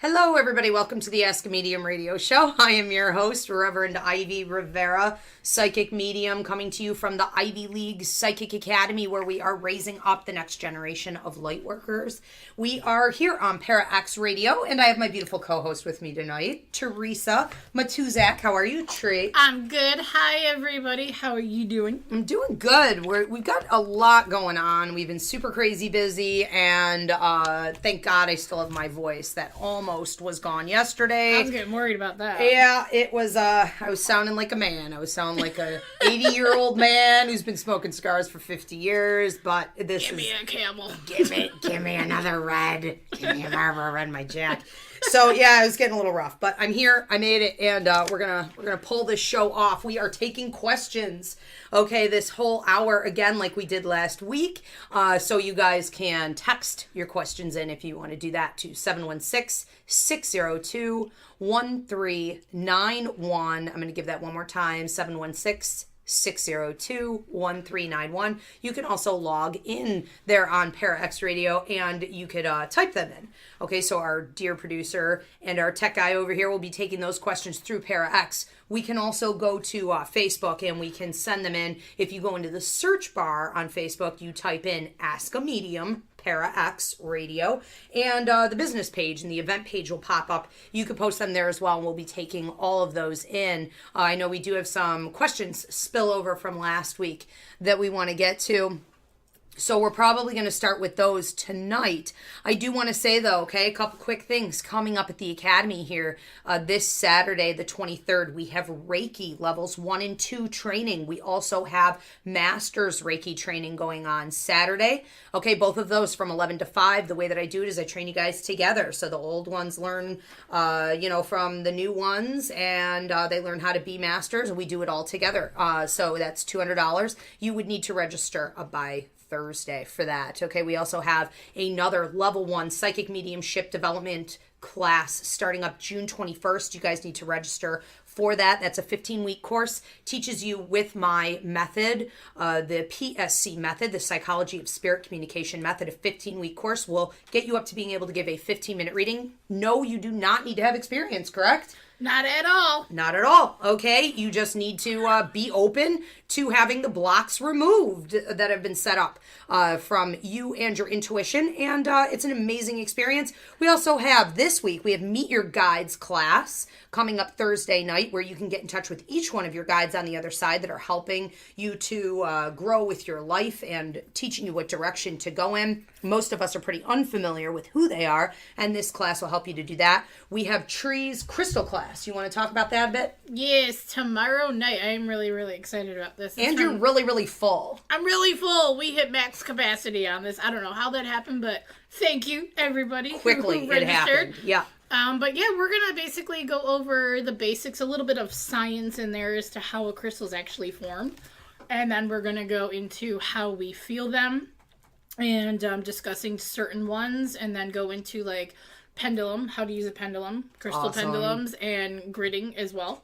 Hello, everybody. Welcome to the Ask a Medium radio show. I am your host, Reverend.Ivy Rivera, psychic medium, coming to you from the Ivy League Psychic Academy, where we are raising up the next generation of light workers. We are here on Para X Radio, and I have my beautiful co-host with me tonight, Theresa. Matuszak, how are you, Tree? I'm good. Hi, everybody. How are you doing? I'm doing good. We've got a lot going on. We've been super crazy busy, and thank God I still have my voice that almost was gone yesterday. I was getting worried about that. Yeah, it was, I was sounding like a man. I was sounding like a 80-year-old man who's been smoking cigars for 50 years, but this Give me a camel. Give me another red. Give me another red, my Jack. So yeah, it was getting a little rough, but I'm here. I made it, and we're gonna pull this show off. We are taking questions, okay, this whole hour again, like we did last week. So you guys can text your questions in if you want to do that to 716-602-1391. I'm gonna give that one more time. 716-602-1391. You can also log in there on Para X Radio, and you could type them in. Okay, so our dear producer and our tech guy over here will be taking those questions through Para X. We can also go to Facebook and we can send them in. If you go into the search bar on Facebook, you type in Ask a Medium, Para X Radio, and the business page and the event page will pop up. You can post them there as well, and we'll be taking all of those in. I know we do have some questions spill over from last week that we want to get to. So we're probably going to start with those tonight. I do want to say, though, okay, a couple quick things coming up at the Academy here. This Saturday, the 23rd, we have Reiki levels 1 and 2 training. We also have Masters Reiki training going on Saturday. Okay, both of those from 11 to 5. The way that I do it is I train you guys together. So the old ones learn, from the new ones, and they learn how to be masters, and we do it all together. So that's $200. You would need to register by Thursday for that. Okay, we also have another level 1 psychic mediumship development class starting up June 21st. You guys need to register for that. That's a 15-week course. Teaches you with my method, the PSC method, the Psychology of Spirit Communication method. A 15-week course will get you up to being able to give a 15-minute reading. No, you do not need to have experience, correct? Not at all. Not at all. Okay, you just need to be open to having the blocks removed that have been set up from you and your intuition, and it's an amazing experience. We also have this week, we have Meet Your Guides class coming up Thursday night, where you can get in touch with each one of your guides on the other side that are helping you to grow with your life and teaching you what direction to go in. Most of us are pretty unfamiliar with who they are, and this class will help you to do that. We have Tree's Crystal class. You want to talk about that a bit? Yes, tomorrow night. I am really, really excited about this. And you're really, really full. I'm really full. We hit max capacity on this. I don't know how that happened, but thank you, everybody. Quickly, who it happened. Yeah. But yeah, we're going to basically go over the basics, a little bit of science in there as to how a crystal is actually formed. And then we're going to go into how we feel them and discussing certain ones, and then go into like pendulum, how to use a pendulum, crystal pendulums, and gridding as well.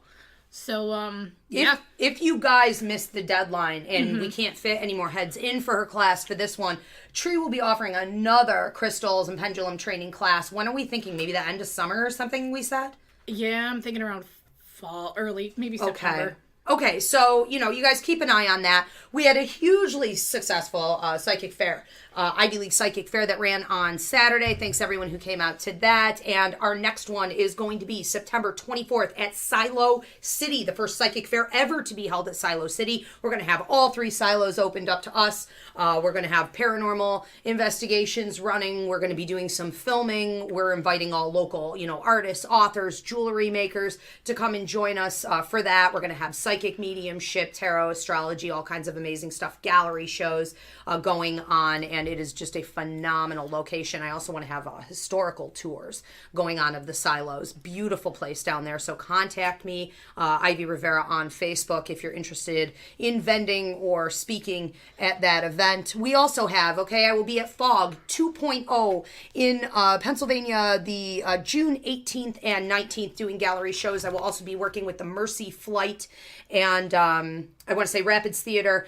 So, yeah. If you guys missed the deadline and we can't fit any more heads in for her class for this one, Tree will be offering another crystals and pendulum training class. When are we thinking? Maybe the end of summer or something, we said? Yeah, I'm thinking around fall, early, maybe September. Okay, so, you guys keep an eye on that. We had a hugely successful psychic fair, Ivy League Psychic Fair that ran on Saturday. Thanks everyone who came out to that. And our next one is going to be September 24th at Silo City, the first psychic fair ever to be held at Silo City. We're going to have all 3 silos opened up to us. We're going to have paranormal investigations running. We're going to be doing some filming. We're inviting all local, artists, authors, jewelry makers to come and join us for that. We're going to have psychic mediumship, tarot, astrology, all kinds of amazing stuff, gallery shows going on, and it is just a phenomenal location. I also want to have historical tours going on of the silos. Beautiful place down there. So contact me, Ivy Rivera, on Facebook if you're interested in vending or speaking at that event. We also have, I will be at Fog 2.0 in Pennsylvania the June 18th and 19th doing gallery shows. I will also be working with the Mercy Flight and I want to say Rapids Theater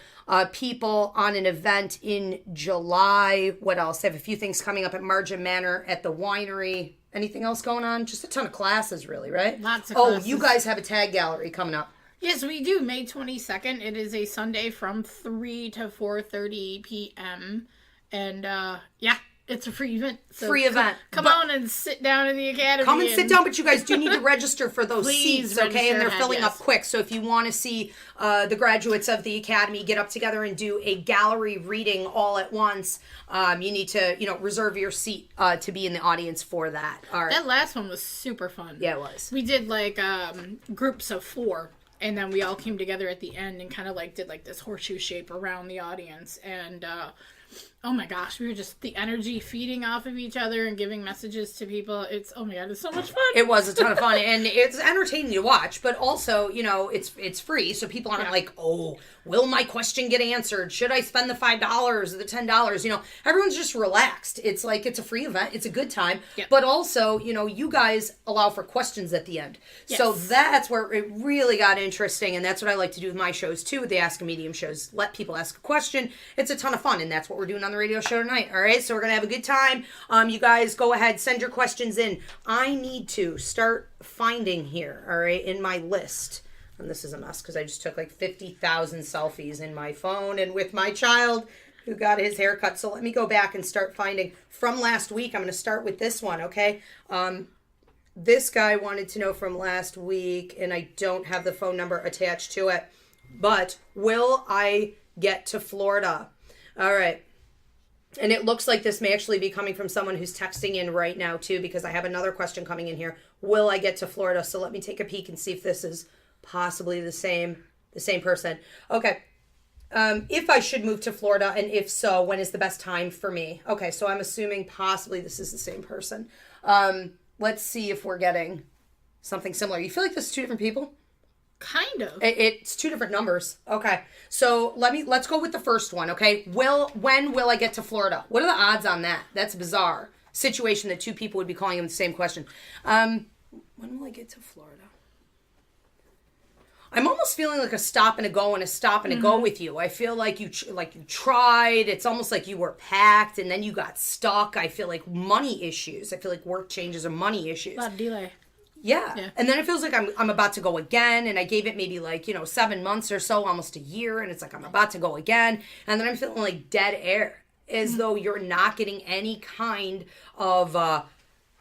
people on an event in July. What else? I have a few things coming up at Margin Manor at the winery. Anything else going on? Just a ton of classes, really, right? Lots of classes. Oh, you guys have a tag gallery coming up. Yes, we do. May 22nd. It is a Sunday from 3 to 4:30 p.m. And, yeah, it's a free event. So free event. Come on and sit down in the academy. Come and sit down, but you guys do need to register for those Please seats, okay? And they're register filling ahead, up quick. So if you want to see the graduates of the academy get up together and do a gallery reading all at once, you need to, reserve your seat to be in the audience for that. All right. That last one was super fun. Yeah, it was. We did, like, groups of 4. And then we all came together at the end and kind of like did like this horseshoe shape around the audience. And oh my gosh, we were just the energy feeding off of each other and giving messages to people. Oh my God, it's so much fun. It was a ton of fun, and it's entertaining to watch, but also, it's free, so people aren't like, oh, will my question get answered? Should I spend the $5 or the $10? Everyone's just relaxed. It's like, it's a free event. It's a good time, but also, you guys allow for questions at the end. Yes. So that's where it really got interesting, and that's what I like to do with my shows too, with the Ask a Medium shows. Let people ask a question. It's a ton of fun, and that's what we're doing on the radio show tonight. All right, so we're gonna have a good time. You guys go ahead, send your questions in. I need to start finding here, all right, in my list. And this is a mess because I just took like 50,000 selfies in my phone and with my child who got his hair cut. So let me go back and start finding from last week. I'm going to start with this one, okay? This guy wanted to know from last week, and I don't have the phone number attached to it, but will I get to Florida? All right. And it looks like this may actually be coming from someone who's texting in right now too, because I have another question coming in here. Will I get to Florida? So let me take a peek and see if this is possibly the same person. Okay. If I should move to Florida, and if so, when is the best time for me? Okay, so I'm assuming possibly this is the same person. Let's see if we're getting something similar. You feel like this is 2 different people? Kind of. It's 2 different numbers. Okay. So let's go with the first one, okay? When will I get to Florida? What are the odds on that? That's a bizarre situation that 2 people would be calling him the same question. When will I get to Florida? I'm almost feeling like a stop and a go and a stop and a go with you. I feel like you tried. It's almost like you were packed and then you got stuck. I feel like money issues. I feel like work changes are money issues. A lot of delay. Yeah. And then it feels like I'm about to go again, and I gave it maybe 7 months or so, almost a year, and it's like I'm about to go again, and then I'm feeling like dead air, as though you're not getting any kind of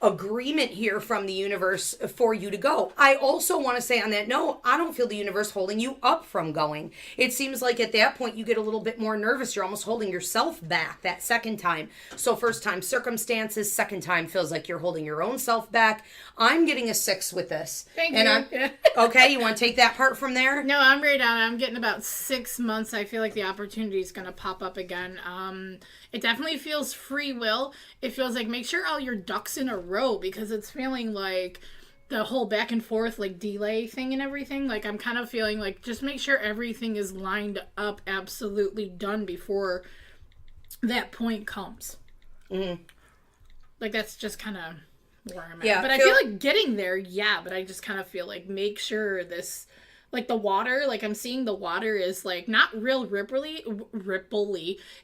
agreement here from the universe for you to go. I also want to say on that note, I don't feel the universe holding you up from going. It seems like at that point you get a little bit more nervous. You're almost holding yourself back that second time. So first time circumstances, second time feels like you're holding your own self back. I'm getting a 6 with this. Thank you. Okay, you want to take that part from there? No, I'm right on. I'm getting about 6 months. I feel like the opportunity is going to pop up again. It definitely feels free will. It feels like make sure all your ducks in a row, because it's feeling like the whole back and forth delay thing and everything. Like I'm kind of feeling like just make sure everything is lined up, absolutely done before that point comes. Mm-hmm. Like that's just kind of where I'm at. Yeah, but I feel like getting there, but I just kind of feel like make sure this, the water, I'm seeing the water is not real ripply.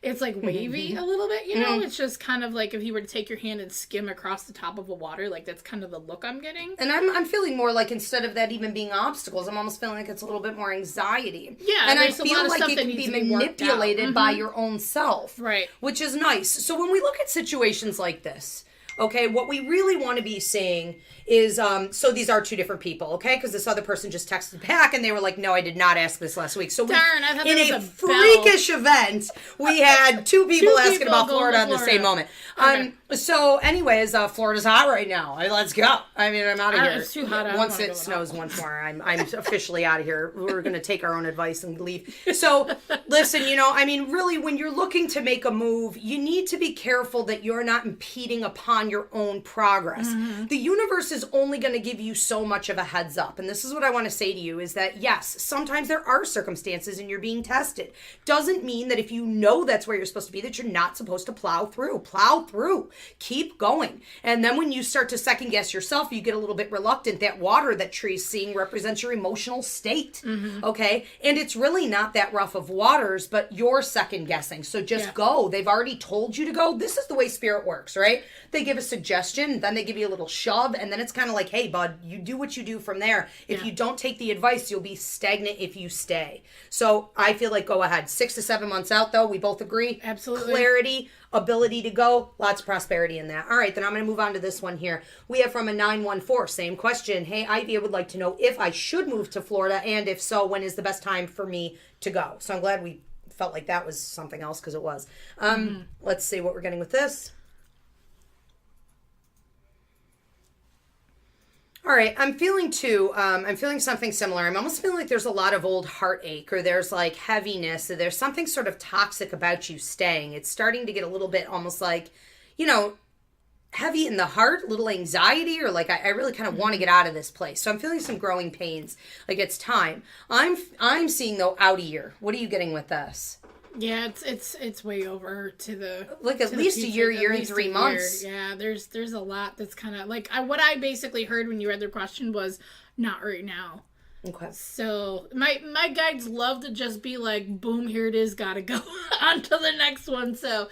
It's wavy a little bit, It's just kind of like if you were to take your hand and skim across the top of a water, that's kind of the look I'm getting. And I'm feeling more like instead of that even being obstacles, I'm almost feeling like it's a little bit more anxiety. Yeah, and I feel like it can be manipulated by your own self. Right. Which is nice. So when we look at situations like this, okay, what we really want to be seeing is, so these are 2 different people, okay? Because this other person just texted back and they were like, no, I did not ask this last week. So darn, I thought in a freakish event, we had 2 people asking about Florida at the same moment. Okay. So anyways, Florida's hot right now. Let's go. I mean, I'm out of here. It's too hot. Once it snows once more, I'm officially out of here. We're going to take our own advice and leave. So listen, really when you're looking to make a move, you need to be careful that you're not impeding upon your own progress. Mm-hmm. The universe is only going to give you so much of a heads up. And this is what I want to say to you is that yes, sometimes there are circumstances and you're being tested. Doesn't mean that if you know that's where you're supposed to be, that you're not supposed to plow through. Plow through. Keep going. And then when you start to second guess yourself, you get a little bit reluctant. That water that tree's seeing represents your emotional state. Okay. And it's really not that rough of waters, but you're second guessing. So just go. They've already told you to go. This is the way spirit works, right? They give a suggestion, then they give you a little shove, and then it's kind of like, hey, bud, you do what you do from there. If you don't take the advice, you'll be stagnant if you stay. So I feel like go ahead. 6 to 7 months out, though, we both agree. Absolutely. Clarity, ability to go, lots of prosperity in that. All right, then I'm going to move on to this one here. We have from a 914, same question. Hey, Ivy, I would like to know if I should move to Florida, and if so, when is the best time for me to go? So I'm glad we felt like that was something else, because it was. Let's see what we're getting with this. All right, I'm feeling something similar. I'm almost feeling like there's a lot of old heartache, or there's like heaviness, or there's something sort of toxic about you staying. It's starting to get a little bit almost like, heavy in the heart, little anxiety, or like I really kind of want to get out of this place. So I'm feeling some growing pains. Like it's time. I'm seeing though out a year. What are you getting with this? Yeah, it's way over to the at least a year and 3 months. Yeah, there's a lot that's kind of like what I basically heard when you read the question was not right now. Okay. So my guides love to just be like, boom, here it is, gotta go on to the next one. So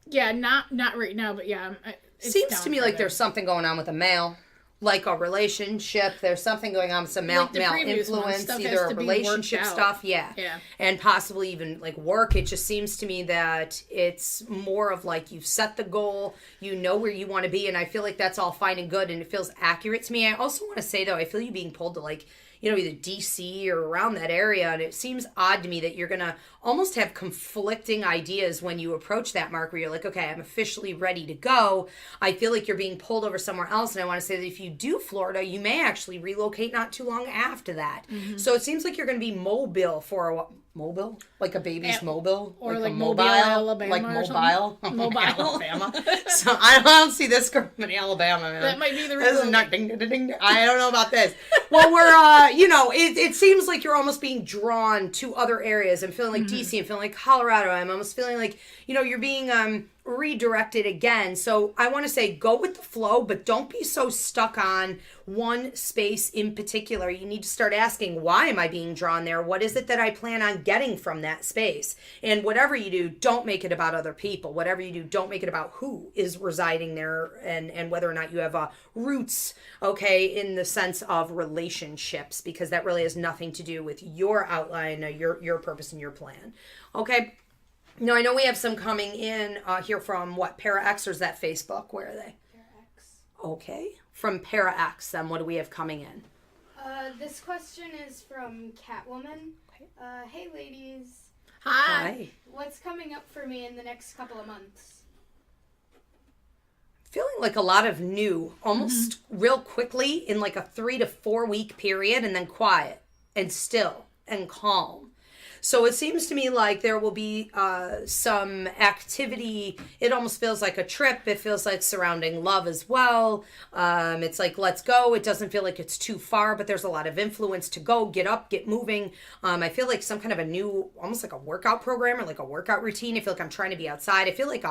yeah, not right now, but yeah, it seems to me like there's something going on with a male. Like a relationship, there's something going on with some male influence, either a relationship stuff, yeah, and possibly even like work. It just seems to me that it's more of like you've set the goal, you know where you want to be, and I feel like that's all fine and good, and it feels accurate to me. I also want to say though, I feel you being pulled to like, either DC or around that area, and it seems odd to me that you're gonna almost have conflicting ideas when you approach that mark where you're like, okay, I'm officially ready to go. I feel like you're being pulled over somewhere else, and I want to say that if you do Florida, you may actually relocate not too long after that. So it seems like you're going to be mobile for a while. Mobile? Like a baby's mobile? Or like Mobile, Alabama. Like mobile? Mobile. Alabama. So I don't see this girl in Alabama, man. That might be the reason. This is not ding, ding, ding. I don't know about this. Well, we're, it seems like you're almost being drawn to other areas. I'm feeling like DC. I'm feeling like Colorado. I'm almost feeling like, you're being redirected again. So I want to say go with the flow, but don't be so stuck on one space in particular. You need to start asking, why am I being drawn there? What is it that I plan on getting from that space? And whatever you do, don't make it about other people. Whatever you do, don't make it about who is residing there and whether or not you have roots, okay, in the sense of relationships, because that really has nothing to do with your outline, your purpose and your plan. Okay. No, I know we have some coming in here from what, Para X, or is that Facebook? Where are they? Para X. Okay. From Para X, then what do we have coming in? This question is from Catwoman. Okay. Hey, ladies. Hi. What's coming up for me in the next couple of months? Feeling like a lot of new, almost real quickly in like a 3 to 4 week period, and then quiet and still and calm. So it seems to me like there will be some activity. It almost feels like a trip. It feels like surrounding love as well. It's like, let's go. It doesn't feel like it's too far, but there's a lot of influence to go, get up, get moving. I feel like some kind of a new, almost like a workout program or like a workout routine. I feel like I'm trying to be outside. I feel like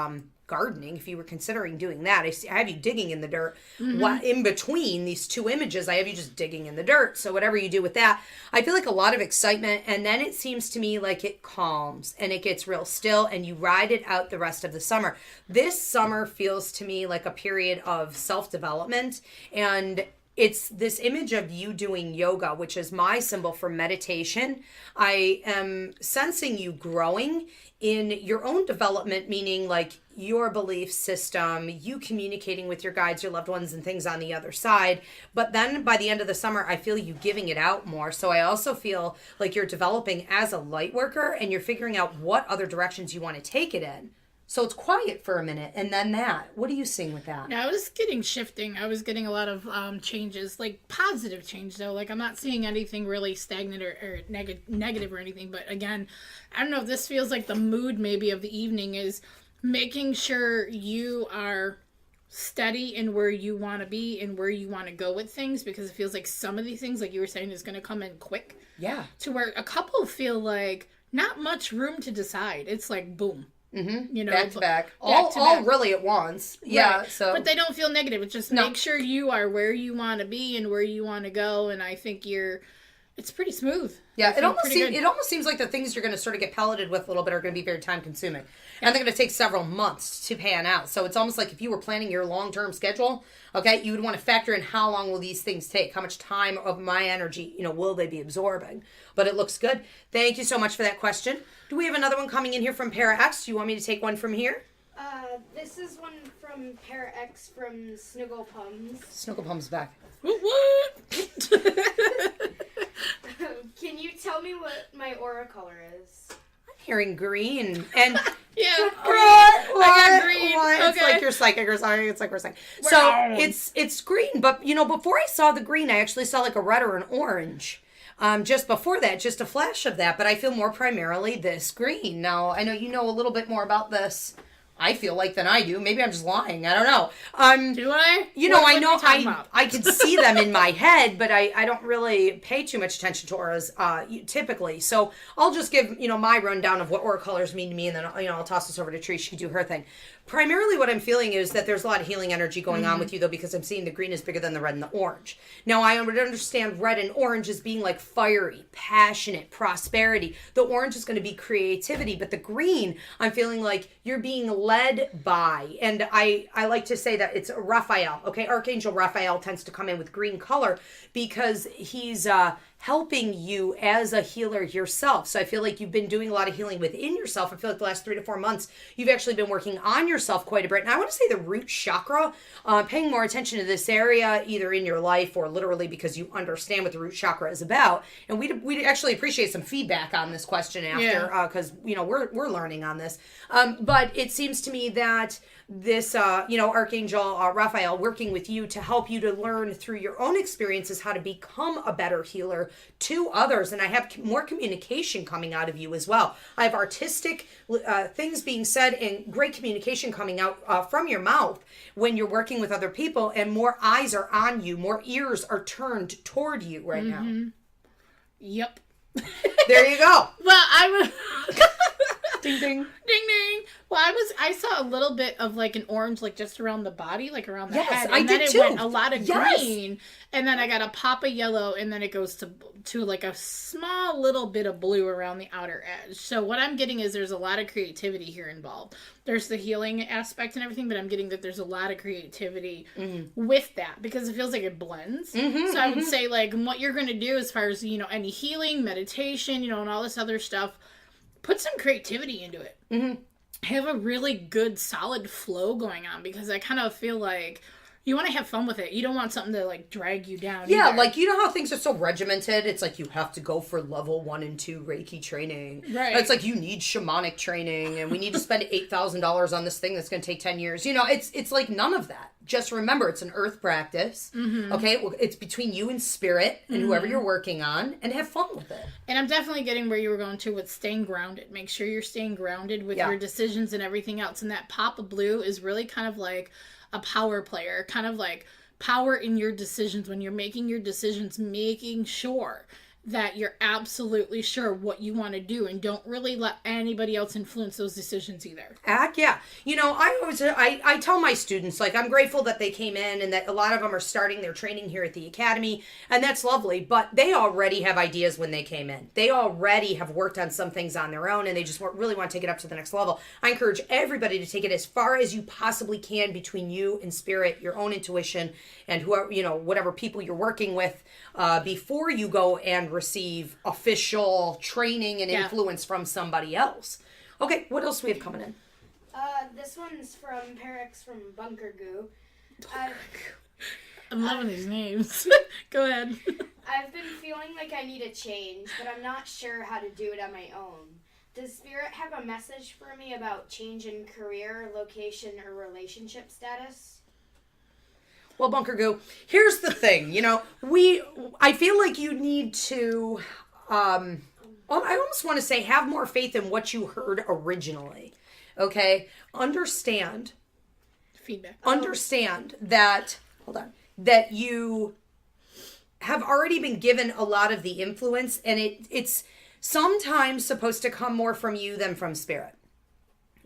gardening, if you were considering doing that. I have you digging in the dirt. In between these two images, I have you just digging in the dirt. So whatever you do with that, I feel like a lot of excitement, and then it seems to me like it calms and it gets real still, and you ride it out the rest of the summer. This summer feels to me like a period of self-development, and it's this image of you doing yoga, which is my symbol for meditation. I am sensing you growing in your own development, meaning like your belief system, you communicating with your guides, your loved ones, and things on the other side. But then by the end of the summer, I feel you giving it out more. So I also feel like you're developing as a light worker, and you're figuring out what other directions you want to take it in. So it's quiet for a minute, and then that. What are you seeing with that? Yeah, I was getting shifting. I was getting a lot of changes, like positive change, though. Like, I'm not seeing anything really stagnant or negative or anything. But again, I don't know if this feels like the mood maybe of the evening is making sure you are steady in where you want to be and where you want to go with things, because it feels like some of these things, like you were saying, is going to come in quick. Yeah. To where a couple feel like not much room to decide. It's like, boom. You know, back to back. All really at once. Yeah. Right. So, but they don't feel negative. It's just make sure you are where you want to be and where you want to go. And I think it's pretty smooth. Yeah, it almost seems like the things you're going to sort of get pelleted with a little bit are going to be very time consuming. And they're going to take several months to pan out. So it's almost like if you were planning your long-term schedule, okay, you would want to factor in how long will these things take? How much time of my energy, will they be absorbing? But it looks good. Thank you so much for that question. Do we have another one coming in here from Para X? Do you want me to take one from here? This is one from Para X from Snugglepums. Snugglepums back. What? Can you tell me what my aura color is? I'm hearing green. And yeah. I got green. What? It's Okay. like you're psychic or something. It's like we're psychic. So it's green. But, before I saw the green, I actually saw like a red or an orange. Just before that, just a flash of that. But I feel more primarily this green. Now, I know you know a little bit more about this, I feel like, than I do. Maybe I'm just lying. I don't know. Do I? I can see them in my head, but I don't really pay too much attention to auras typically. So I'll just give, my rundown of what aura colors mean to me, and then, I'll toss this over to Trish. She can do her thing. Primarily what I'm feeling is that there's a lot of healing energy going on with you, though, because I'm seeing the green is bigger than the red and the orange. Now, I would understand red and orange as being like fiery, passionate, prosperity. The orange is going to be creativity, but the green, I'm feeling like you're being led by. And I like to say that it's Raphael, okay? Archangel Raphael tends to come in with green color because he's helping you as a healer yourself. So I feel like you've been doing a lot of healing within yourself. I feel like the last 3 to 4 months, you've actually been working on yourself quite a bit. And I want to say the root chakra, paying more attention to this area, either in your life or literally because you understand what the root chakra is about. And we'd actually appreciate some feedback on this question after, because, we're learning on this. But it seems to me that this, Archangel Raphael working with you to help you to learn through your own experiences how to become a better healer to others. And I have more communication coming out of you as well. I have artistic things being said and great communication coming out from your mouth when you're working with other people, and more eyes are on you, more ears are turned toward you right now. Yep. There you go. Well, I was... Ding, ding. Ding, ding. Well, I saw a little bit of like an orange, like just around the body, like around the head. And then it went a lot of green. And then I got a pop of yellow, and then it goes to like a small little bit of blue around the outer edge. So what I'm getting is there's a lot of creativity here involved. There's the healing aspect and everything, but I'm getting that there's a lot of creativity with that because it feels like it blends. So I would say like what you're going to do as far as, any healing, meditation, and all this other stuff, put some creativity into it. Have a really good, solid flow going on, because I kind of feel like you want to have fun with it. You don't want something to like drag you down. Yeah, either. like how things are so regimented. It's like you have to go for level 1 and 2 Reiki training. Right. It's like you need shamanic training, and we need to spend $8,000 on this thing that's going to take 10 years. It's like none of that. Just remember, it's an earth practice. Okay, well, it's between you and spirit and whoever you're working on, and have fun with it. And I'm definitely getting where you were going to with staying grounded. Make sure you're staying grounded with your decisions and everything else. And that pop of blue is really kind of like a power player, kind of like power in your decisions. When you're making your decisions, making sure that you're absolutely sure what you want to do, and don't really let anybody else influence those decisions either. Yeah. I tell my students, like, I'm grateful that they came in and that a lot of them are starting their training here at the academy, and that's lovely, but they already have ideas when they came in. They already have worked on some things on their own, and they just really want to take it up to the next level. I encourage everybody to take it as far as you possibly can between you and spirit, your own intuition, and whoever, whatever people you're working with, before you go and receive official training and influence from somebody else. Okay, what else do we have coming in? This one's from Perex from Bunker Goo. I'm loving these names. Go ahead. I've been feeling like I need a change, but I'm not sure how to do it on my own. Does Spirit have a message for me about change in career, location, or relationship status? Well, Bunker Goo, here's the thing, I feel like you need to, I almost want to say have more faith in what you heard originally, okay? Understand that, that you have already been given a lot of the influence, and it's sometimes supposed to come more from you than from spirit.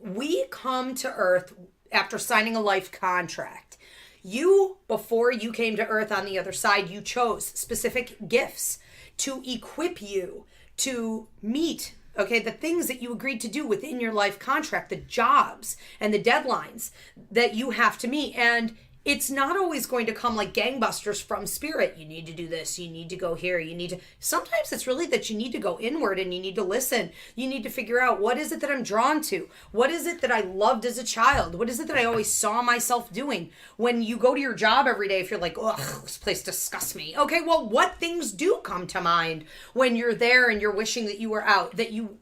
We come to Earth after signing a life contract. You, before you came to Earth on the other side, you chose specific gifts to equip you to meet, okay, the things that you agreed to do within your life contract, the jobs and the deadlines that you have to meet. And it's not always going to come like gangbusters from spirit. You need to do this. You need to go here. You need to. Sometimes it's really that you need to go inward and you need to listen. You need to figure out, what is it that I'm drawn to? What is it that I loved as a child? What is it that I always saw myself doing? When you go to your job every day, if you're like, ugh, this place disgusts me. Okay, well, what things do come to mind when you're there and you're wishing that you were out, that you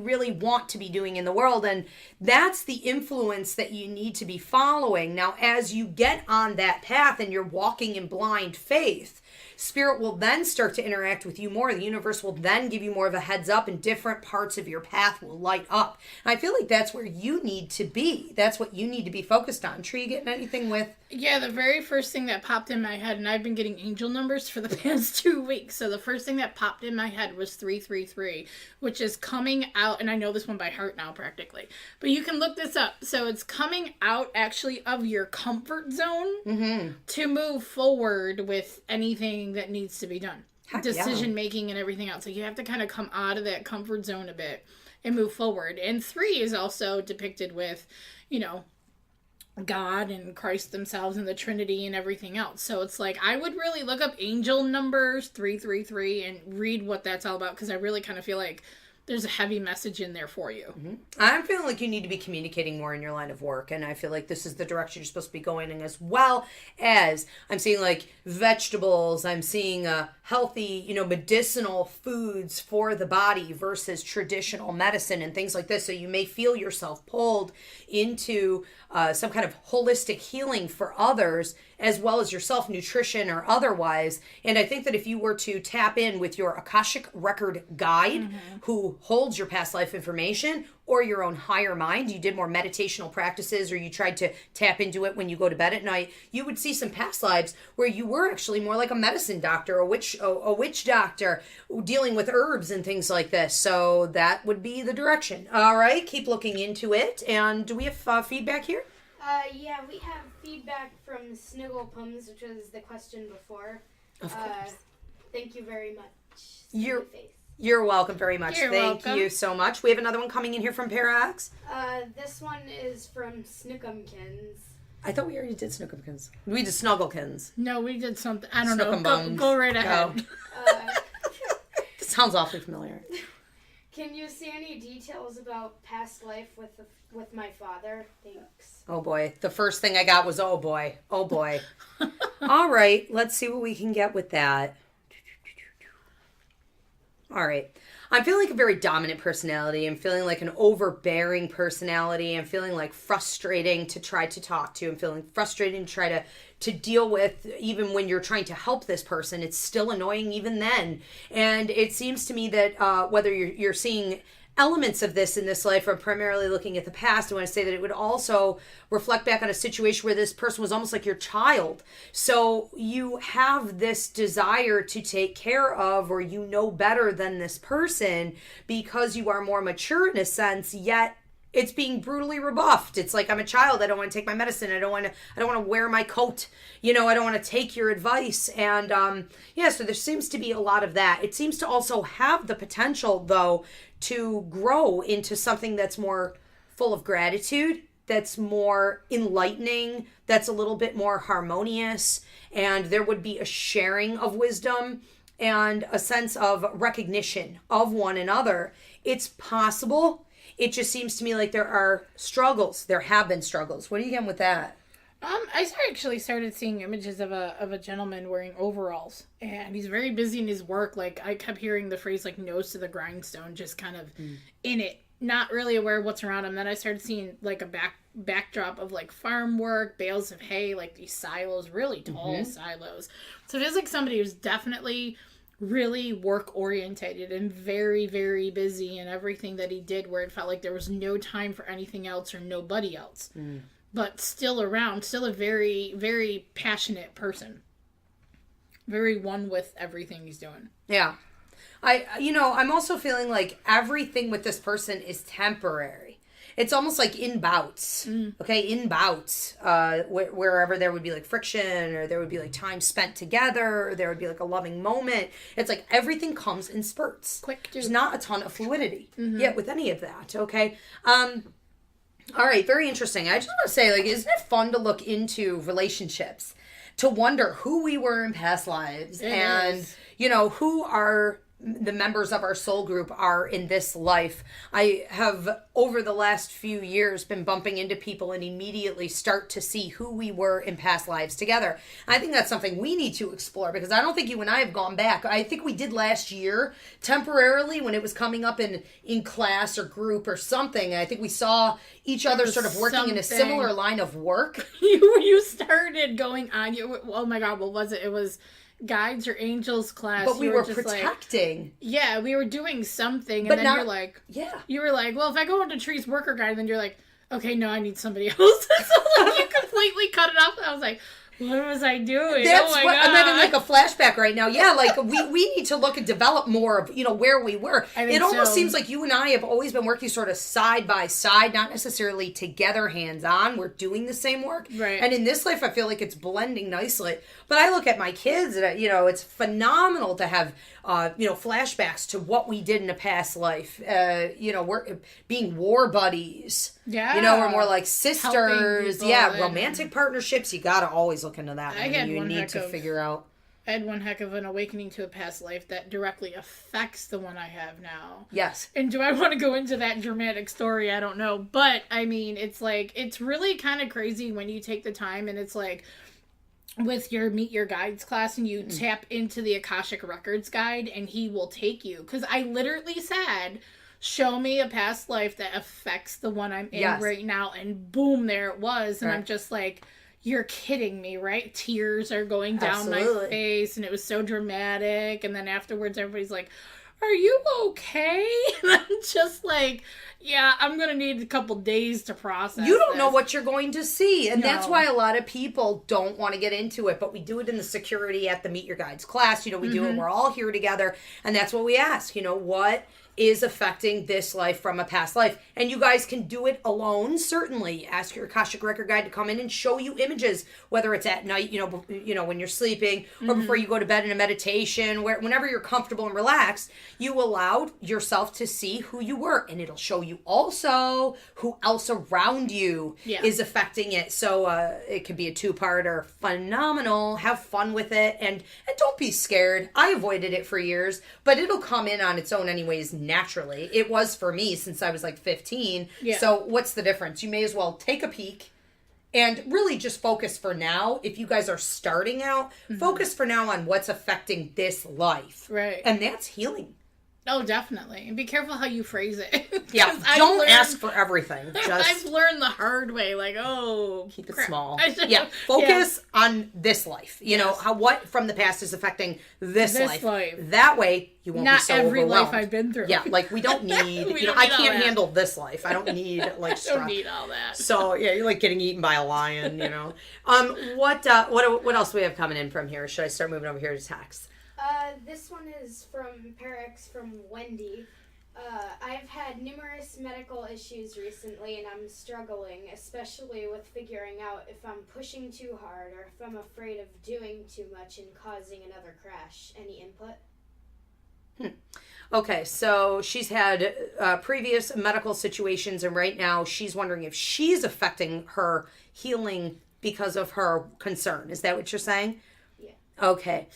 really want to be doing in the world? And that's the influence that you need to be following. Now, as you get on that path and you're walking in blind faith, spirit will then start to interact with you more. The universe will then give you more of a heads up, and different parts of your path will light up. And I feel like that's where you need to be. That's what you need to be focused on. Tree, you getting anything with? Yeah, the very first thing that popped in my head, and I've been getting angel numbers for the past 2 weeks, so the first thing that popped in my head was 333, which is coming out, and I know this one by heart now practically, but you can look this up. So it's coming out actually of your comfort zone to move forward with anything that needs to be done. Decision making and everything else. So you have to kind of come out of that comfort zone a bit and move forward. And 3 is also depicted with, God and Christ themselves and the Trinity and everything else. So it's like, I would really look up angel numbers 333 and read what that's all about, because I really kind of feel like there's a heavy message in there for you. I'm feeling like you need to be communicating more in your line of work, and I feel like this is the direction you're supposed to be going in, as well as I'm seeing like vegetables, I'm seeing healthy, medicinal foods for the body versus traditional medicine and things like this. So you may feel yourself pulled into some kind of holistic healing for others, as well as yourself, nutrition or otherwise. And I think that if you were to tap in with your Akashic record guide, who holds your past life information, or your own higher mind, you did more meditational practices, or you tried to tap into it when you go to bed at night, you would see some past lives where you were actually more like a medicine doctor, a witch doctor, dealing with herbs and things like this. So that would be the direction. All right, keep looking into it. And do we have feedback here? Yeah, we have feedback from Snigglepums, which was the question before. Of course. Thank you very much. You're welcome very much. You're Thank welcome. you so much. We have another one coming in here from Parax. This one is from Snookumkins. I thought we already did Snookumkins. We did Snugglekins. No, we did something. I don't know. Snookumbones. Go right ahead. This sounds awfully familiar. Can you see any details about past life with my father? Thanks. Oh boy. The first thing I got was, oh boy. Oh boy. All right. Let's see what we can get with that. All right. I'm feeling like a very dominant personality. I'm feeling like an overbearing personality. I'm feeling like frustrating to try to talk to. I'm feeling frustrating to try to deal with. Even when you're trying to help this person, it's still annoying even then. And it seems to me that whether you're seeing elements of this in this life, or primarily looking at the past, I want to say that it would also reflect back on a situation where this person was almost like your child. So you have this desire to take care of, or you know better than this person because you are more mature in a sense, yet it's being brutally rebuffed. It's like, I'm a child. I don't want to take my medicine. I don't want to wear my coat. I don't want to take your advice. And so there seems to be a lot of that. It seems to also have the potential, though, to grow into something that's more full of gratitude, that's more enlightening, that's a little bit more harmonious, and there would be a sharing of wisdom and a sense of recognition of one another. It's possible. It just seems to me like there are struggles. There have been struggles. What are you getting with that? I actually started seeing images of a gentleman wearing overalls, and he's very busy in his work. Like, I kept hearing the phrase, like, nose to the grindstone, just kind of in it, not really aware of what's around him. Then I started seeing, like, a backdrop of, like, farm work, bales of hay, like these silos, really tall silos. So it feels like somebody who's definitely really work orientated and very, very busy in everything that he did, where it felt like there was no time for anything else or nobody else. But still around, still a very, very passionate person. Very one with everything he's doing. Yeah. I'm also feeling like everything with this person is temporary. it's almost like in bouts. Okay, in bouts, wherever there would be like friction, or there would be like time spent together, or there would be like a loving moment. It's like everything comes in spurts. Quick, too. There's not a ton of fluidity yet with any of that. Okay. All right, very interesting. I just want to say, like, isn't it fun to look into relationships, to wonder who we were in past lives, and who the members of our soul group are in this life. I have, over the last few years, been bumping into people and immediately start to see who we were in past lives together. I think that's something we need to explore, because I don't think you and I have gone back. I think we did last year temporarily when it was coming up in class or group or something. I think we saw each other sort of working in a similar line of work. You started going on. Oh my God, what was it? It was guides or angels class. But we were just protecting. We were doing something, and but then not, you're like, yeah. You were like, well, if I go into Tree's worker guide, then you're like, okay, no, I need somebody else. So like, you completely cut it off, and I was like, what was I doing? That's God. I'm having like a flashback right now. Yeah, like we need to look and develop more of, where we were. It almost seems like you and I have always been working sort of side by side, not necessarily together hands on. We're doing the same work. Right. And in this life, I feel like it's blending nicely. But I look at my kids and, it's phenomenal to have, flashbacks to what we did in a past life. We're being war buddies. Yeah. We're more like sisters. People, yeah. Romantic partnerships. You got to always look into that. You need to figure out. I had one heck of an awakening to a past life that directly affects the one I have now. Yes. And do I want to go into that dramatic story? I don't know. But, I mean, it's like, it's really kind of crazy when you take the time, and it's like, with your Meet Your Guides class, and you tap into the Akashic Records guide, and he will take you. Because I literally said, show me a past life that affects the one I'm in right now. And boom, there it was. And I'm just like, you're kidding me, right? Tears are going down my face, and it was so dramatic. And then afterwards, everybody's like, are you okay? And I'm just like, yeah, I'm going to need a couple days to process. You don't know what you're going to see. And that's why a lot of people don't want to get into it. But we do it in the security at the Meet Your Guides class. We do it. We're all here together. And that's what we ask. What is affecting this life from a past life? And you guys can do it alone, certainly. Ask your Akashic Record guide to come in and show you images, whether it's at night, when you're sleeping, or before you go to bed in a meditation, whenever you're comfortable and relaxed, you allow yourself to see who you were. And it'll show you also who else around you is affecting it. So it could be a two-parter. Phenomenal. Have fun with it. And don't be scared. I avoided it for years, but it'll come in on its own anyways, naturally. It was for me since I was like 15. Yeah. So what's the difference? You may as well take a peek and really just focus for now. If you guys are starting out, focus for now on what's affecting this life. Right. And that's healing. Oh, definitely. And be careful how you phrase it. Yeah, don't ask for everything. I've learned the hard way, keep it small. Yeah, focus on this life. You know, what from the past is affecting this life. That way, you won't be so overwhelmed. Not every life I've been through. Yeah, we don't need, I can't handle this life. I don't need, stress. I don't need all that. So, yeah, you're like getting eaten by a lion, What else do we have coming in from here? Should I start moving over here to text? This one is from Parix from Wendy. I've had numerous medical issues recently, and I'm struggling, especially with figuring out if I'm pushing too hard or if I'm afraid of doing too much and causing another crash. Any input? Okay, so she's had previous medical situations, and right now she's wondering if she's affecting her healing because of her concern. Is that what you're saying? Yeah. Okay.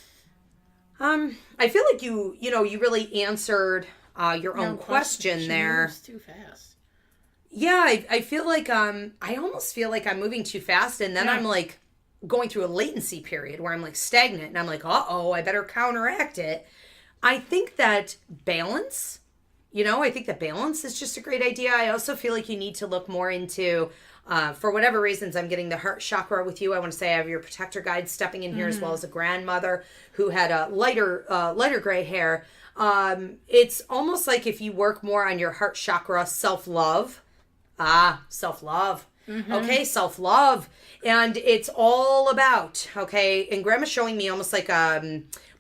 I feel like you really answered your own question there. Moves too fast. Yeah, I feel like I almost feel like I'm moving too fast, and then I'm like going through a latency period where I'm like stagnant, and I'm like, I better counteract it. I think that balance, balance is just a great idea. I also feel like you need to look more into. For whatever reasons, I'm getting the heart chakra with you. I want to say I have your protector guide stepping in here as well as a grandmother who had a lighter gray hair. It's almost like if you work more on your heart chakra, self-love. Self-love. Okay, self-love. And it's all about, okay, and Grandma's showing me almost like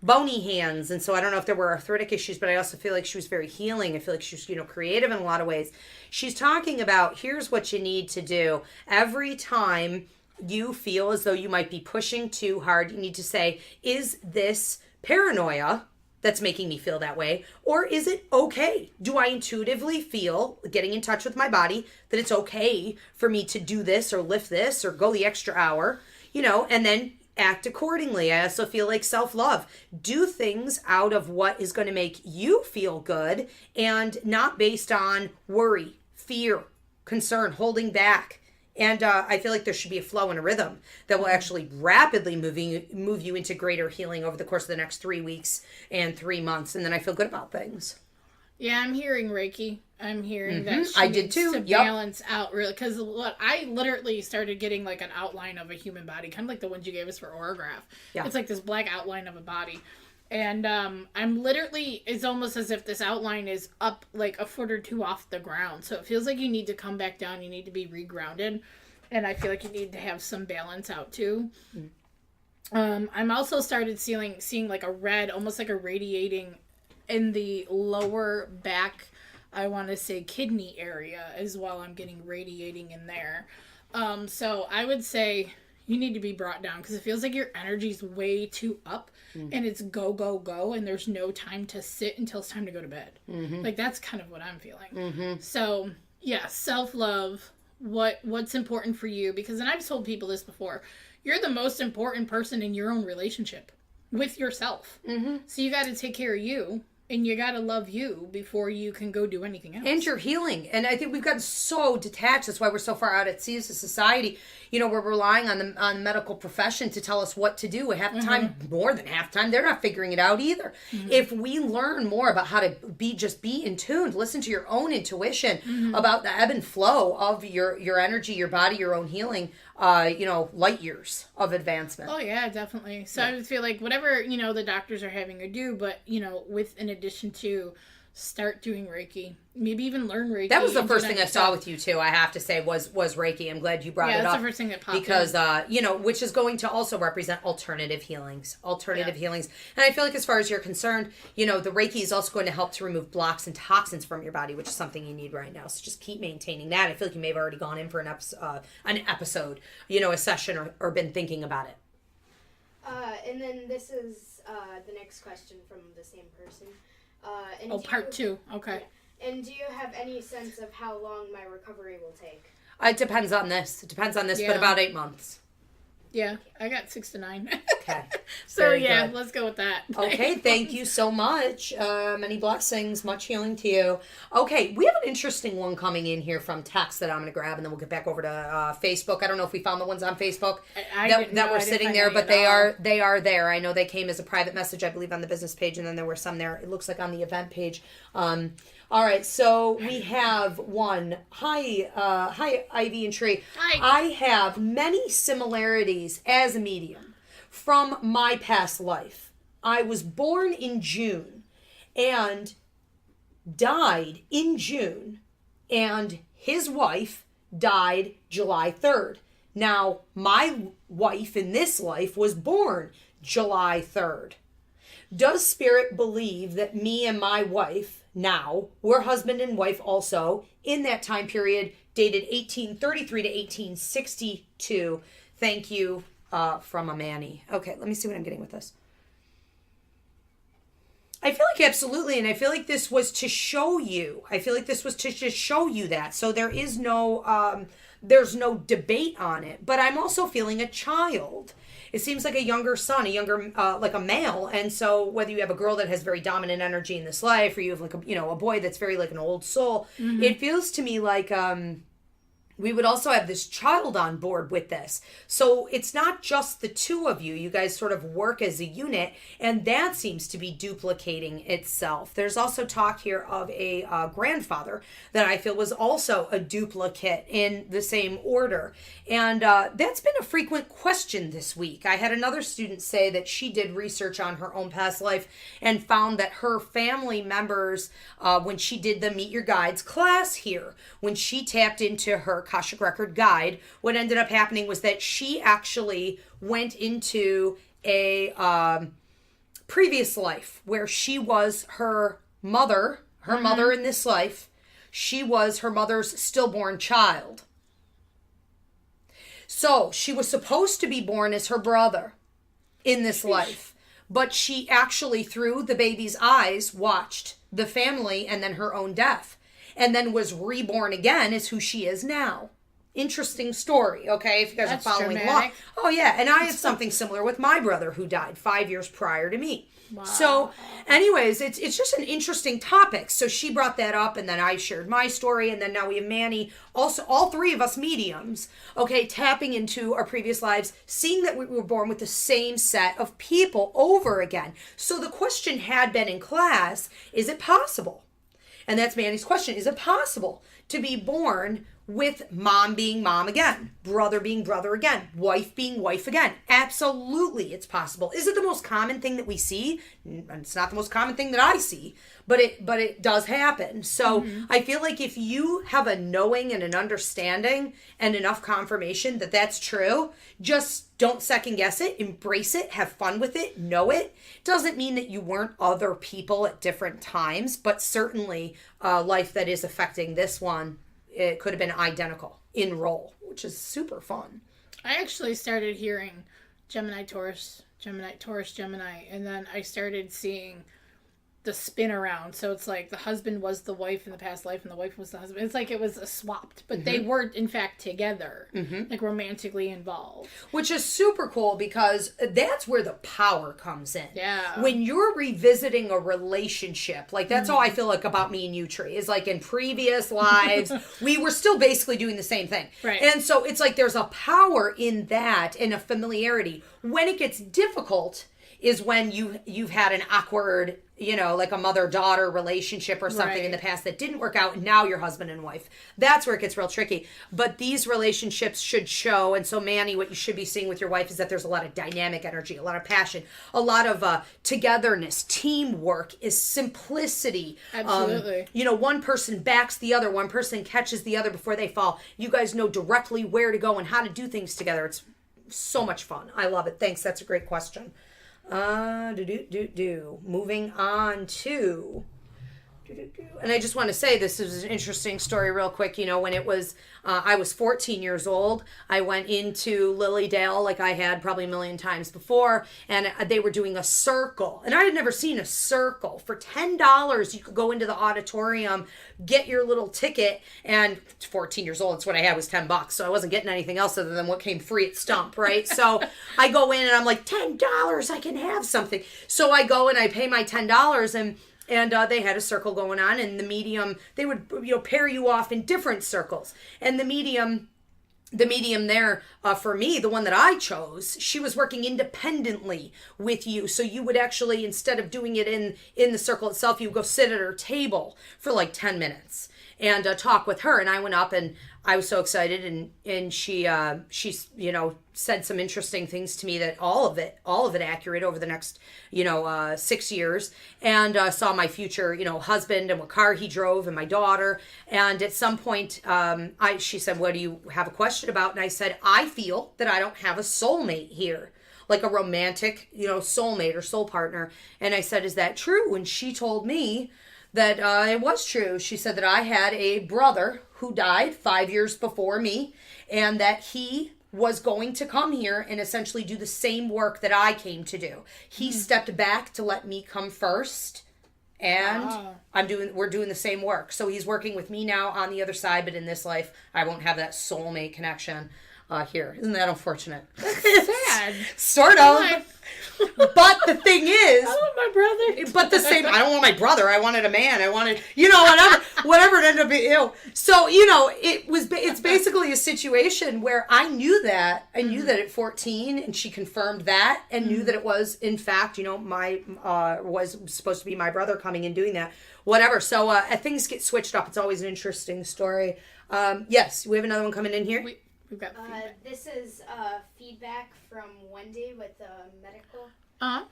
bony hands. And so I don't know if there were arthritic issues, but I also feel like she was very healing. I feel like she was, creative in a lot of ways. She's talking about, here's what you need to do. Every time you feel as though you might be pushing too hard, you need to say, is this paranoia that's making me feel that way? Or is it okay? Do I intuitively feel, getting in touch with my body, that it's okay for me to do this or lift this or go the extra hour, and then act accordingly. I also feel like self-love. Do things out of what is going to make you feel good and not based on worry, fear, concern, holding back. And I feel like there should be a flow and a rhythm that will actually rapidly move you into greater healing over the course of the next 3 weeks and 3 months. And then I feel good about things. Yeah, I'm hearing Reiki. I'm hearing that she I did needs too. to Yep. balance out really, because I literally started getting like an outline of a human body, kind of like the ones you gave us for orograph. Yeah. It's like this black outline of a body. And I'm literally, it's almost as if this outline is up like a foot or two off the ground. So it feels like you need to come back down. You need to be regrounded. And I feel like you need to have some balance out too. I'm also started seeing like a red, almost like a radiating in the lower back, I want to say kidney area as well. I'm getting radiating in there. So I would say you need to be brought down because it feels like your energy's way too up and it's go, go, go. And there's no time to sit until it's time to go to bed. Like that's kind of what I'm feeling. So yeah, self-love, what's important for you, because, and I've told people this before, you're the most important person in your own relationship with yourself. So you got to take care of you. And you gotta love you before you can go do anything else. And you're healing. And I think we've gotten so detached. That's why we're so far out at sea as a society. We're relying on the medical profession to tell us what to do. Half the time, more than half the time, they're not figuring it out either. If we learn more about how to be in tune, listen to your own intuition about the ebb and flow of your energy, your body, your own healing, light years of advancement. Oh yeah, definitely. So I would feel like whatever, the doctors are having her do, but, with in addition to start doing Reiki, maybe even learn Reiki. That was the first thing I saw with you too, I have to say, was Reiki. I'm glad you brought it up. Yeah, that's the first thing that popped because, in. which is going to also represent alternative healings. And I feel like as far as you're concerned, the Reiki is also going to help to remove blocks and toxins from your body, which is something you need right now. So just keep maintaining that. I feel like you may have already gone in for an episode, a session or been thinking about it. And then this is the next question from the same person. Part 2. Okay. And do you have any sense of how long my recovery will take? It depends on this. But about 8 months. Yeah, I got 6 to 9. Okay. So Very yeah, good. let's go with that. Okay, thank you so much. Many blessings, much healing to you. Okay, we have an interesting one coming in here from text that I'm going to grab, and then we'll get back over to Facebook. I don't know if we found the ones on Facebook that were sitting there, but they are there. I know they came as a private message, I believe, on the business page, and then there were some there. It looks like on the event page. All right, so we have one. Hi, Ivy and Tree. Hi. I have many similarities as a medium from my past life. I was born in June and died in June, and his wife died July 3rd. Now, my wife in this life was born July 3rd. Does Spirit believe that me and my wife now were husband and wife also in that time period dated 1833 to 1862? Thank you, from a Manny. Okay, let me see what I'm getting with this. I feel like absolutely, and I feel like this was to show you. I feel like this was to just show you that. So there is no, there's no debate on it. But I'm also feeling a child. It seems like a younger son, like a male. And so whether you have a girl that has very dominant energy in this life, or you have like a boy that's very like an old soul, it feels to me like we would also have this child on board with this. So it's not just the two of you. You guys sort of work as a unit, and that seems to be duplicating itself. There's also talk here of a grandfather that I feel was also a duplicate in the same order. And that's been a frequent question this week. I had another student say that she did research on her own past life and found that her family members, when she did the Meet Your Guides class here, when she tapped into her Akashic record guide, what ended up happening was that she actually went into a previous life where she was her mother in this life. She was her mother's stillborn child. So she was supposed to be born as her brother in this life, but she actually, through the baby's eyes, watched the family and then her own death, and then was reborn again as who she is now. Interesting story, okay, if you guys That's are following along. dramatic. Oh, yeah, and I had something similar with my brother who died 5 years prior to me. Wow. So, anyways, it's just an interesting topic. So she brought that up, and then I shared my story, and then now we have Manny, also all three of us mediums, okay, tapping into our previous lives, seeing that we were born with the same set of people over again. So the question had been in class, is it possible? And that's Manny's question. Is it possible to be born with mom being mom again, brother being brother again, wife being wife again? Absolutely, it's possible. Is it the most common thing that we see? It's not the most common thing that I see, but it does happen. So I feel like if you have a knowing and an understanding and enough confirmation that that's true, just don't second guess it, embrace it, have fun with it, know it. Doesn't mean that you weren't other people at different times, but certainly life that is affecting this one, it could have been identical in role, which is super fun. I actually started hearing Gemini, Taurus, Gemini, and then I started seeing the spin around. So it's like the husband was the wife in the past life and the wife was the husband. It's like it was swapped, but they were in fact together, like romantically involved. Which is super cool because that's where the power comes in. Yeah. When you're revisiting a relationship, like that's how I feel like about me and you, Tree, is like in previous lives, we were still basically doing the same thing. Right. And so it's like there's a power in that and a familiarity. When it gets difficult is when you've had an awkward, like a mother-daughter relationship or something in the past that didn't work out, and now you're husband and wife. That's where it gets real tricky. But these relationships should show, and so Manny, what you should be seeing with your wife is that there's a lot of dynamic energy, a lot of passion, a lot of togetherness, teamwork, is simplicity. Absolutely. One person backs the other, one person catches the other before they fall. You guys know directly where to go and how to do things together. It's so much fun. I love it. Thanks. That's a great question. Moving on to, and I just want to say this is an interesting story real quick. When it was, I was 14 years old, I went into Lilydale like I had probably a million times before, and they were doing a circle, and I had never seen a circle. For $10, you could go into the auditorium, get your little ticket, and 14 years old, it's what I had was $10, so I wasn't getting anything else other than what came free at Stump, right? So I go in and I'm like, $10, I can have something. So I go and I pay my $10, and they had a circle going on, and the medium, they would pair you off in different circles, and the medium there, for me, the one that I chose, she was working independently with you. So you would actually, instead of doing it in the circle itself, you would go sit at her table for like 10 minutes and talk with her. And I went up and I was so excited, and she said some interesting things to me, that all of it accurate over the next 6 years, and saw my future husband and what car he drove and my daughter. And at some point she said, what do you have a question about? And I said, I feel that I don't have a soulmate here, like a romantic soulmate or soul partner. And I said, is that true? And she told me that it was true. She said that I had a brother who died 5 years before me, and that he was going to come here and essentially do the same work that I came to do. He stepped back to let me come first, and we're doing the same work. So he's working with me now on the other side, but in this life, I won't have that soulmate connection here. Isn't that unfortunate? Sad. Sort of. But the thing is, I love my brother. But the same, I don't want my brother. I wanted a man. I wanted, whatever it ended up being. So, it's basically a situation where I knew that. I knew that at 14, and she confirmed that, and knew that it was, in fact, was supposed to be my brother coming and doing that. Whatever. So, things get switched up. It's always an interesting story. Yes, we have another one coming in here. We've got feedback. This is feedback from Wendy with the medical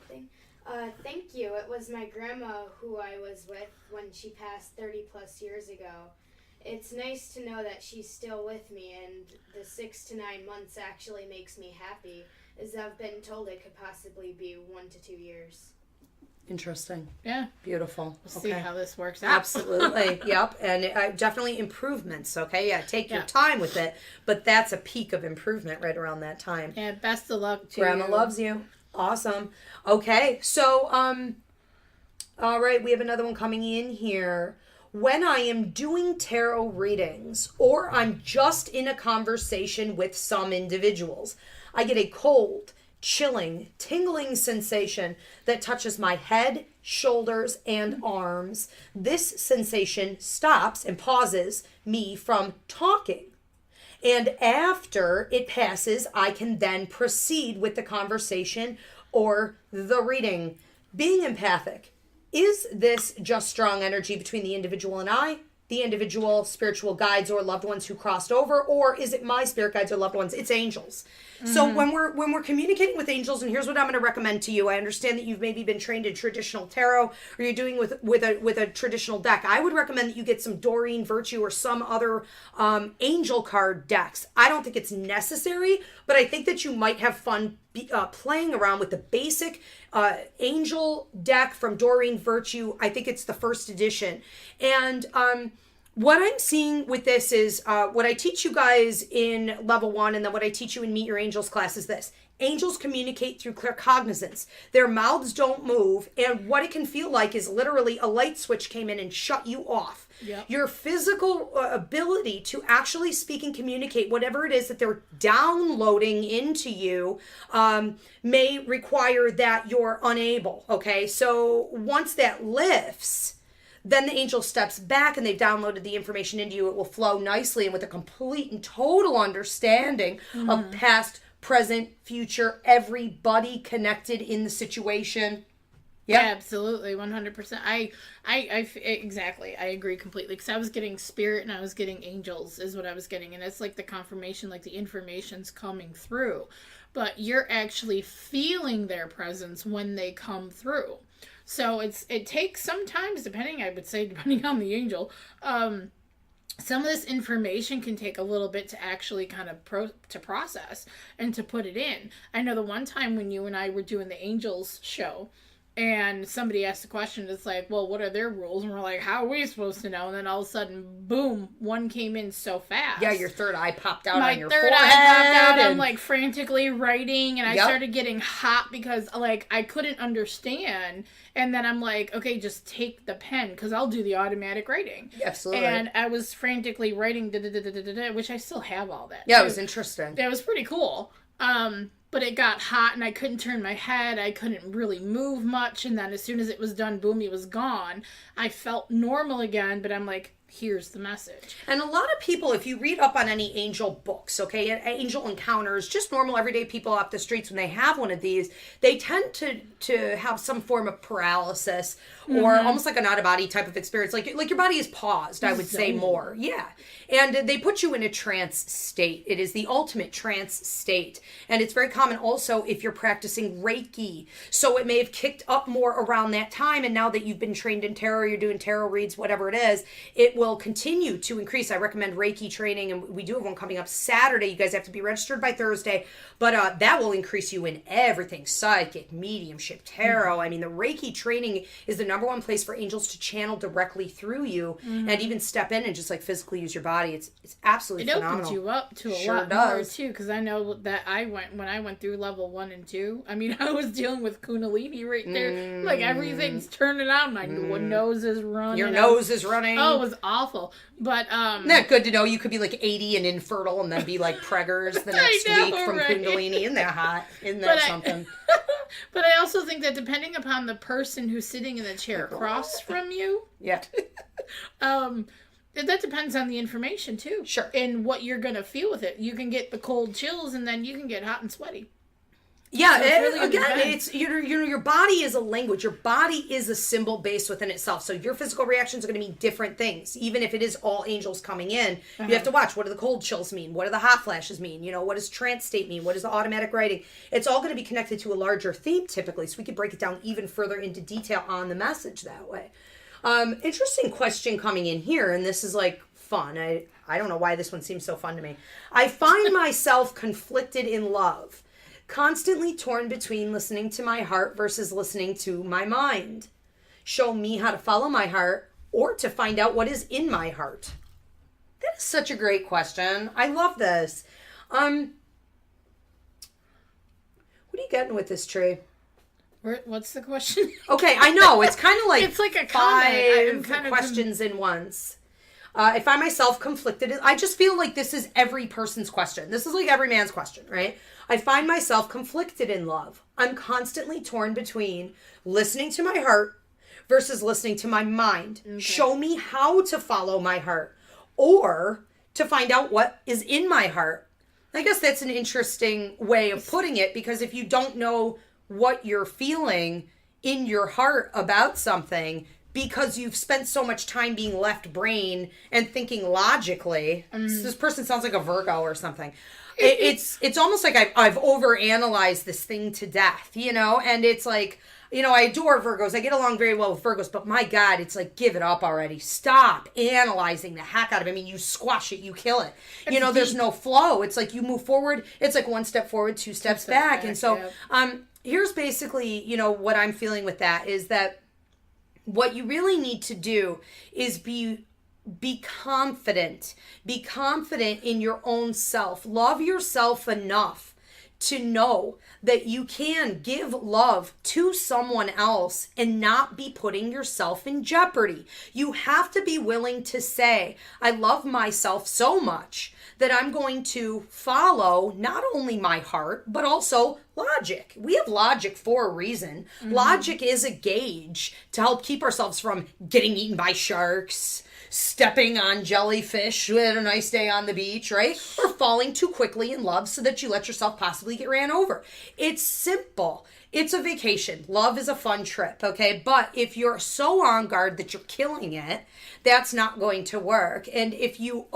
thing. Thank you. It was my grandma who I was with when she passed 30 plus years ago. it's nice to know that she's still with me, and the 6 to 9 months actually makes me happy, as I've been told it could possibly be 1 to 2 years. Interesting. Yeah. Beautiful. We'll see how this works out. Absolutely. Yep. And definitely improvements. Okay. Yeah. Take your time with it. But that's a peak of improvement right around that time. Yeah. Best of luck to Grandma you. loves you. Awesome. Okay. So, all right. We have another one coming in here. When I am doing tarot readings or I'm just in a conversation with some individuals, I get a cold, chilling, tingling sensation that touches my head, shoulders, and arms. This sensation stops and pauses me from talking. And after it passes, I can then proceed with the conversation or the reading. Being empathic, is this just strong energy between the individual and I, the individual spiritual guides or loved ones who crossed over, or is it my spirit guides or loved ones? It's angels. So when we're communicating with angels, and here's what I'm going to recommend to you. I understand that you've maybe been trained in traditional tarot, or you're doing with a traditional deck. I would recommend that you get some Doreen Virtue or some other angel card decks. I don't think it's necessary, but I think that you might have fun playing around with the basic angel deck from Doreen Virtue. I think it's the first edition. And what I'm seeing with this is what I teach you guys in level 1 and then what I teach you in Meet Your Angels class is this. Angels communicate through claircognizance. Their mouths don't move, and what it can feel like is literally a light switch came in and shut you off. Yep. Your physical ability to actually speak and communicate whatever it is that they're downloading into you may require that you're unable, okay? So once that lifts, then the angel steps back and they've downloaded the information into you. It will flow nicely and with a complete and total understanding of past, present, future, everybody connected in the situation. Yeah, absolutely, 100%. Exactly. I agree completely, because I was getting spirit and I was getting angels is what I was getting, and it's like the confirmation, like the information's coming through, but you're actually feeling their presence when they come through. So it takes sometimes, depending on the angel, some of this information can take a little bit to actually kind of to process and to put it in. I know the one time when you and I were doing the angels show, and somebody asked a question, it's like, well, what are their rules? And we're like, how are we supposed to know? And then all of a sudden, boom, one came in so fast. Yeah, your third eye popped out on your forehead. My third eye popped out. I'm like frantically writing, and I started getting hot because like I couldn't understand. And then I'm like, okay, just take the pen, because I'll do the automatic writing. Absolutely. And I was frantically writing, which I still have all that. Yeah, it was interesting. That was pretty cool. But it got hot and I couldn't turn my head. I couldn't really move much. And then as soon as it was done, boom, it was gone. I felt normal again, but I'm like, here's the message. And a lot of people, if you read up on any angel books, okay, angel encounters, just normal everyday people off the streets, when they have one of these, they tend to have some form of paralysis or almost like an out-of-body type of experience. Like your body is paused, I would say more. Yeah. And they put you in a trance state. It is the ultimate trance state. And it's very common also if you're practicing Reiki. So it may have kicked up more around that time. And now that you've been trained in tarot, you're doing tarot reads, whatever it is, it will continue to increase. I recommend Reiki training, and we do have one coming up Saturday. You guys have to be registered by Thursday, but that will increase you in everything: psychic, mediumship, tarot. I mean, the Reiki training is the number one place for angels to channel directly through you and even step in and just like physically use your body. It's absolutely phenomenal. It opens you up to a lot more too, because I know that when I went through level 1 and 2, I mean, I was dealing with Kundalini right there. Like everything's turning on. My nose is running. Your nose is running. Oh, it was awful. But isn't that good to know? You could be like 80 and infertile and then be like preggers the next week from Kundalini. Isn't that hot? Isn't that something? But I also think that depending upon the person who's sitting in the chair across from you, that depends on the information too. Sure. And what you're going to feel with it. You can get the cold chills, and then you can get hot and sweaty. Yeah, so it's your body is a language. Your body is a symbol based within itself. So your physical reactions are going to mean different things. Even if it is all angels coming in, you have to watch. What do the cold chills mean? What do the hot flashes mean? What does trance state mean? What does the automatic writing? It's all going to be connected to a larger theme typically. So we could break it down even further into detail on the message that way. Interesting question coming in here, and this is like fun. I don't know why this one seems so fun to me. I find myself conflicted in love, constantly torn between listening to my heart versus listening to my mind. Show me how to follow my heart or to find out what is in my heart. That is such a great question. I love this. What are you getting with this, Tree? What's the question? Okay, I know. It's kind of like It's like a five comment. questions in once. I find myself conflicted. I just feel like this is every person's question. This is like every man's question, right? I find myself conflicted in love. I'm constantly torn between listening to my heart versus listening to my mind. Okay. Show me how to follow my heart or to find out what is in my heart. I guess that's an interesting way of putting it, because if you don't know what you're feeling in your heart about something because you've spent so much time being left brain and thinking logically, so this person sounds like a Virgo or something. It's almost like I've overanalyzed this thing to death, you know? And it's like, you know, I adore Virgos. I get along very well with Virgos, but my God, it's like, give it up already. Stop analyzing the heck out of it. I mean, you squash it, you kill it. You know, there's no flow. It's like you move forward. It's like one step forward, two steps back. And so, here's basically, you know, what I'm feeling with that is that what you really need to do is be confident. Be confident in your own self. Love yourself enough to know that you can give love to someone else and not be putting yourself in jeopardy. You have to be willing to say, I love myself so much that I'm going to follow not only my heart, but also logic. We have logic for a reason. Mm-hmm. Logic is a gauge to help keep ourselves from getting eaten by sharks, stepping on jellyfish with a nice day on the beach, right? Or falling too quickly in love so that you let yourself possibly get ran over. It's simple. It's a vacation. Love is a fun trip, okay? But if you're so on guard that you're killing it, that's not going to work. And if you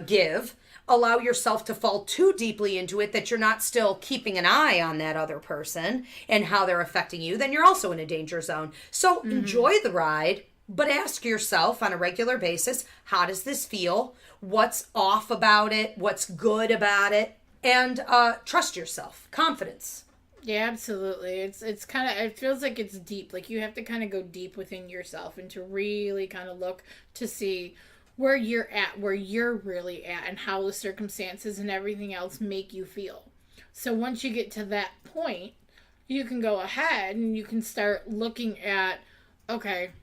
give, allow yourself to fall too deeply into it that you're not still keeping an eye on that other person and how they're affecting you, then you're also in a danger zone. So enjoy the ride, but ask yourself on a regular basis, how does this feel? What's off about it? What's good about it? And trust yourself. Confidence. Yeah, absolutely. It's kind of, it feels like it's deep. Like you have to kind of go deep within yourself and to really kind of look to see where you're at, where you're really at, and how the circumstances and everything else make you feel. So once you get to that point, you can go ahead and you can start looking at, okay,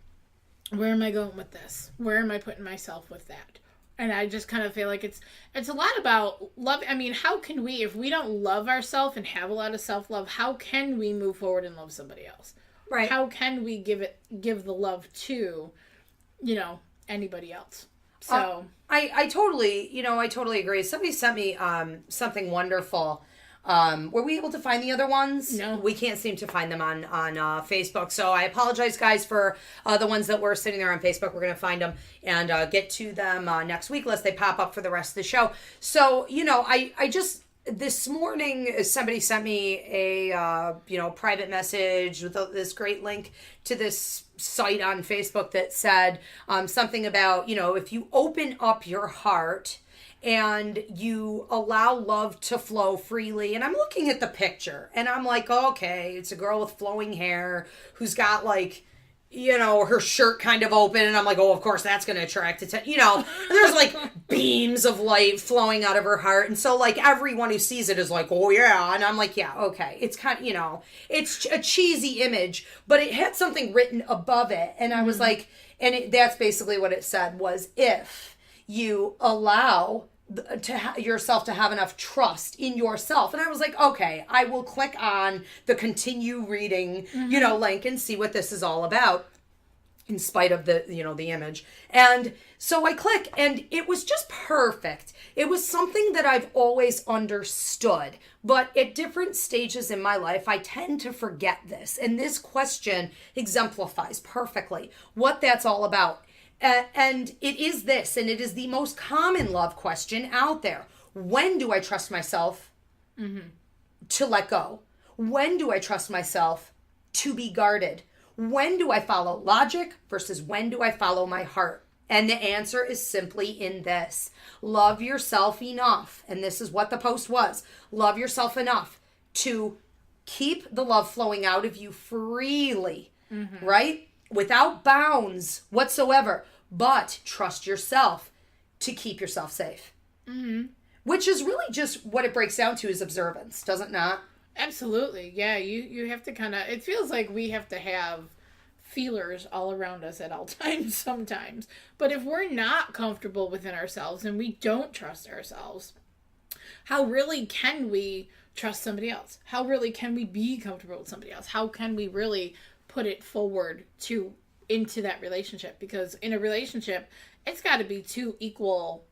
where am I going with this? Where am I putting myself with that? And I just kind of feel like it's a lot about love. I mean, how can we, if we don't love ourselves and have a lot of self-love, how can we move forward and love somebody else? Right. How can we give the love to, you know, anybody else? So I totally agree. Somebody sent me something wonderful. Were we able to find the other ones? No. We can't seem to find them on Facebook. So I apologize, guys, for the ones that were sitting there on Facebook. We're going to find them and get to them next week, lest they pop up for the rest of the show. So, you know, I just... This morning, somebody sent me a private message with this great link to this site on Facebook that said something about, you know, if you open up your heart and you allow love to flow freely. And I'm looking at the picture and I'm like, okay, it's a girl with flowing hair who's got like, you know, her shirt kind of open, and I'm like, oh, of course that's going to attract attention. You know, there's like beams of light flowing out of her heart, and so like everyone who sees it is like, oh yeah, and I'm like, yeah, okay. It's kind of, you know, it's a cheesy image, but it had something written above it, and I was like, and that's basically what it said was, if you allow yourself to have enough trust in yourself. And I was like, okay, I will click on the continue reading, you know, link and see what this is all about, in spite of the, you know, the image. And so I click, and it was just perfect. It was something that I've always understood, but at different stages in my life, I tend to forget this. And this question exemplifies perfectly what that's all about. And it is this, and it is the most common love question out there. When do I trust myself to let go? When do I trust myself to be guarded? when do I follow logic versus when do I follow my heart? And the answer is simply in this. Love yourself enough. And this is what the post was. Love yourself enough to keep the love flowing out of you freely, right? Without bounds whatsoever. But trust yourself to keep yourself safe. Which is really just what it breaks down to is observance, does it not? Absolutely. Yeah, you have to kind of, it feels like we have to have feelers all around us at all times sometimes. But if we're not comfortable within ourselves and we don't trust ourselves, how really can we trust somebody else? How really can we be comfortable with somebody else? How can we really put it forward into that relationship? Because in a relationship, it's got to be two equal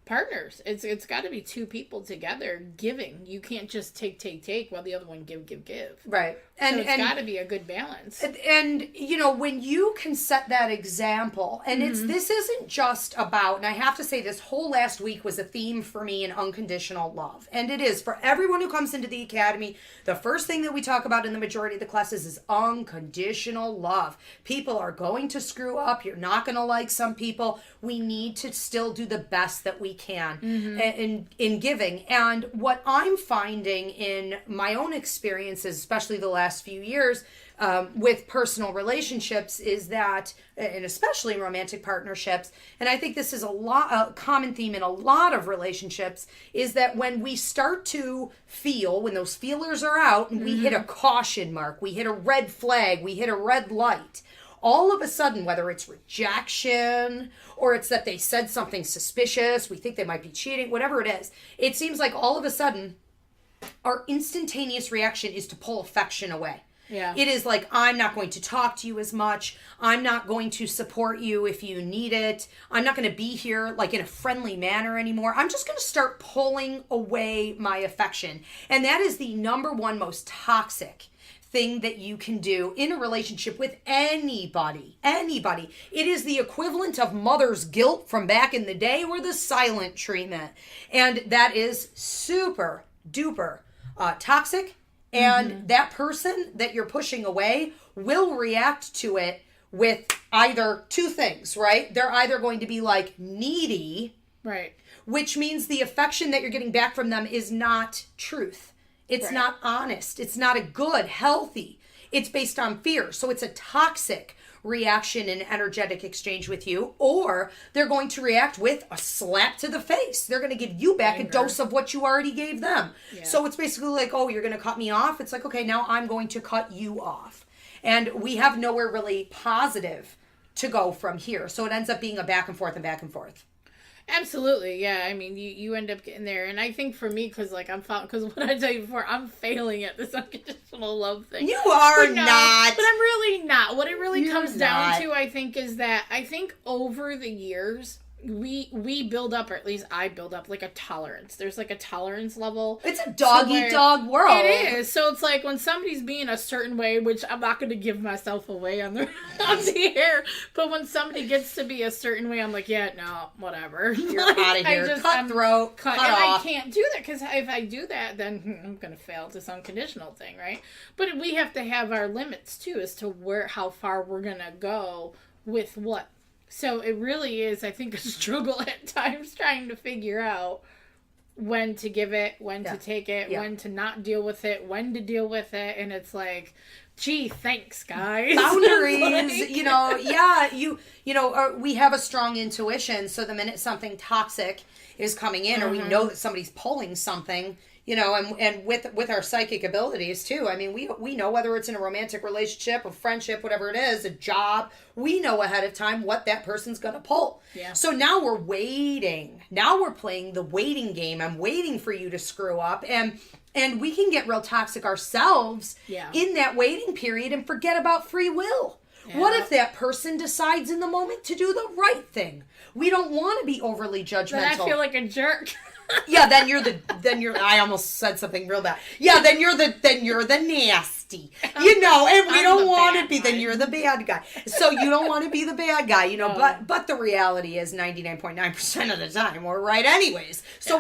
partners. It's got to be two people together giving. You can't just take while the other one give. Right. And so it's got to be a good balance. And you know, when you can set that example, and this isn't just about, and I have to say this whole last week was a theme for me in unconditional love. And it is for everyone who comes into the academy. The first thing that we talk about in the majority of the classes is unconditional love. People are going to screw up. You're not going to like some people. We need to still do the best that we can in giving. And what I'm finding in my own experiences, especially the last few years with personal relationships, is that, and especially romantic partnerships, and I think this is a common theme in a lot of relationships, is that when we start to feel, when those feelers are out and we hit a caution mark, we hit a red flag, we hit a red light, all of a sudden, whether it's rejection or it's that they said something suspicious, we think they might be cheating, whatever it is, it seems like all of a sudden our instantaneous reaction is to pull affection away. Yeah. It is like, I'm not going to talk to you as much. I'm not going to support you if you need it. I'm not going to be here like in a friendly manner anymore. I'm just going to start pulling away my affection. And that is the number one most toxic thing that you can do in a relationship with anybody. It is the equivalent of mother's guilt from back in the day, or the silent treatment. And that is super duper toxic. And that person that you're pushing away will react to it with either two things, right? They're either going to be like needy, right, which means the affection that you're getting back from them is not truth. It's not honest. It's not a good, healthy. It's based on fear. So it's a toxic reaction and energetic exchange with you. Or they're going to react with a slap to the face. They're going to give you back a dose of what you already gave them. Yeah. So it's basically like, oh, you're going to cut me off. It's like, okay, now I'm going to cut you off. And we have nowhere really positive to go from here. So it ends up being a back and forth and back and forth. Absolutely, yeah. I mean, you end up getting there, and I think for me, because what I tell you before, I'm failing at this unconditional love thing. You are not, but I'm really not. What it really comes down to, I think, is that I think over the years we build up, or at least I build up, like a tolerance. There's like a tolerance level. It's a dog-eat-dog world. It is. So it's like when somebody's being a certain way, which I'm not going to give myself away on the air, but when somebody gets to be a certain way, I'm like, yeah, no, whatever. You're like, out of here. Cutthroat. Cut and off. I can't do that, because if I do that, then I'm going to fail this unconditional thing, right? But we have to have our limits too, as to how far we're going to go with what. So it really is, I think, a struggle at times trying to figure out when to give it, when to take it, when to not deal with it, when to deal with it. And it's like, gee, thanks, guys. Boundaries, we have a strong intuition. So the minute something toxic is coming in, or we know that somebody's pulling something, and with our psychic abilities too. I mean, we know whether it's in a romantic relationship, a friendship, whatever it is, a job, we know ahead of time what that person's going to pull. Yeah. So now we're waiting. Now we're playing the waiting game. I'm waiting for you to screw up. And we can get real toxic ourselves in that waiting period and forget about free will. Yeah. What if that person decides in the moment to do the right thing? We don't want to be overly judgmental. Then I feel like a jerk. Yeah, then you're I almost said something real bad. Yeah, then you're the nasty. And we don't want to be, then you're the bad guy. So you don't want to be the bad guy, but the reality is 99.9% of the time we're right anyways. So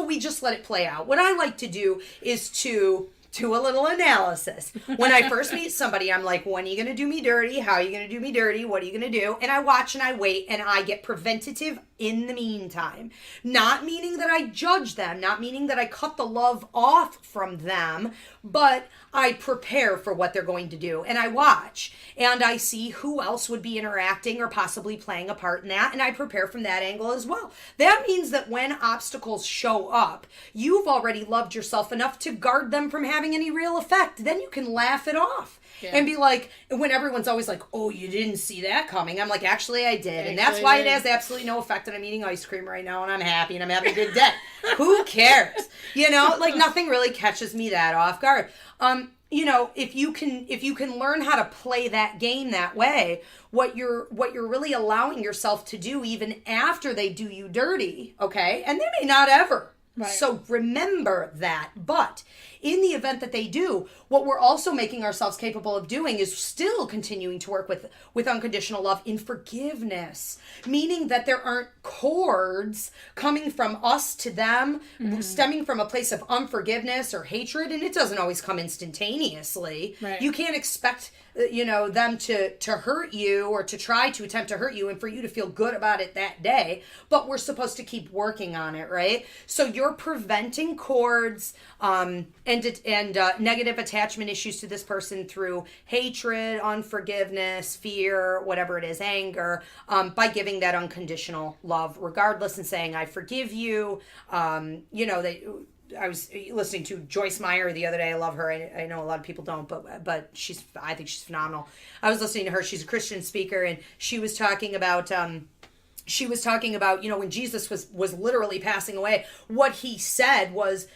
we just let it play out. What I like to do is to do a little analysis. When I first meet somebody, I'm like, when are you going to do me dirty? How are you going to do me dirty? What are you going to do? And I watch and I wait and I get preventative in the meantime. Not meaning that I judge them, not meaning that I cut the love off from them, but I prepare for what they're going to do. And I watch and I see who else would be interacting or possibly playing a part in that. And I prepare from that angle as well. That means that when obstacles show up, you've already loved yourself enough to guard them from having any real effect. Then you can laugh it off. Yeah. And be like, when everyone's always like, oh, you didn't see that coming. I'm like, actually, I did. And that's why it has absolutely no effect. And I'm eating ice cream right now and I'm happy and I'm having a good day. Who cares? You know, like nothing really catches me that off guard. You know, if you can learn how to play that game that way, what you're really allowing yourself to do even after they do you dirty, okay? And they may not ever. Right. So remember that. But in the event that they do, what we're also making ourselves capable of doing is still continuing to work with unconditional love in forgiveness, meaning that there aren't cords coming from us to them, stemming from a place of unforgiveness or hatred, and it doesn't always come instantaneously. Right. You can't expect them to hurt you or to try to attempt to hurt you and for you to feel good about it that day, but we're supposed to keep working on it, right? So you're preventing cords and negative attachment issues to this person through hatred, unforgiveness, fear, whatever it is, anger, by giving that unconditional love regardless and saying, I forgive you. I was listening to Joyce Meyer the other day. I love her. I know a lot of people don't, but I think she's phenomenal. I was listening to her. She's a Christian speaker, and she was talking about when Jesus was literally passing away, what he said was,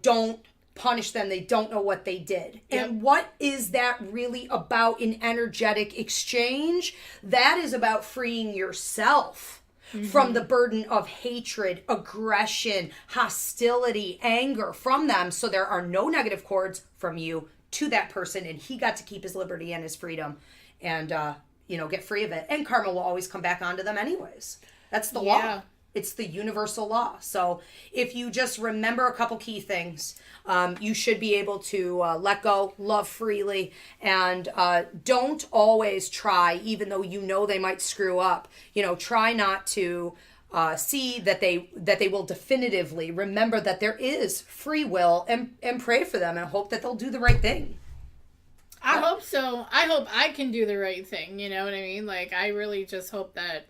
don't punish them. They don't know what they did. Yep. And what is that really about in energetic exchange? That is about freeing yourself from the burden of hatred, aggression, hostility, anger from them. So there are no negative cords from you to that person. And he got to keep his liberty and his freedom and, get free of it. And karma will always come back onto them anyways. That's the law. It's the universal law. So if you just remember a couple key things, you should be able to let go, love freely, and don't always try, even though they might screw up. Try not to see that they will definitively remember that there is free will and pray for them and hope that they'll do the right thing. I hope so. I hope I can do the right thing. You know what I mean? Like, I really just hope that...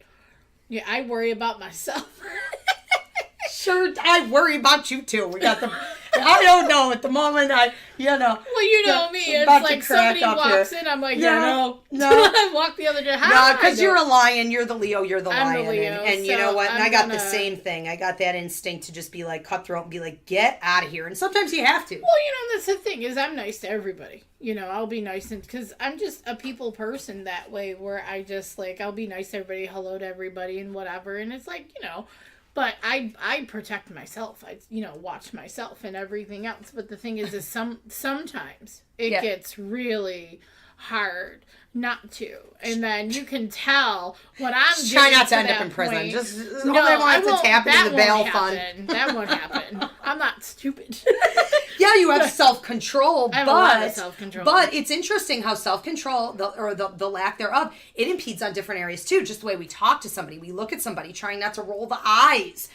Yeah, I worry about myself. Sure, I worry about you too. I don't know at the moment. Well, you know me. It's like somebody walks in, I'm like, no. I walked the other day. No, because you're a lion. You're the Leo. You're the lion. I'm the Leo. And you know what? And I got the same thing. I got that instinct to just be like cutthroat and be like, get out of here. And sometimes you have to. Well, that's the thing is I'm nice to everybody. I'll be nice because I'm just a people person that way where I just I'll be nice to everybody, hello to everybody and whatever. And it's like, but I protect myself. I, watch myself and everything else. But the thing is sometimes it gets really hard not to. And then you can tell what I'm doing. Try not to end up in prison. Just I won't tap into the bail fund. That won't happen. I'm not stupid. Yeah, you have self-control, I have a lot of self-control. But it's interesting how self-control, the lack thereof, it impedes on different areas too. Just the way we talk to somebody, we look at somebody, trying not to roll the eyes.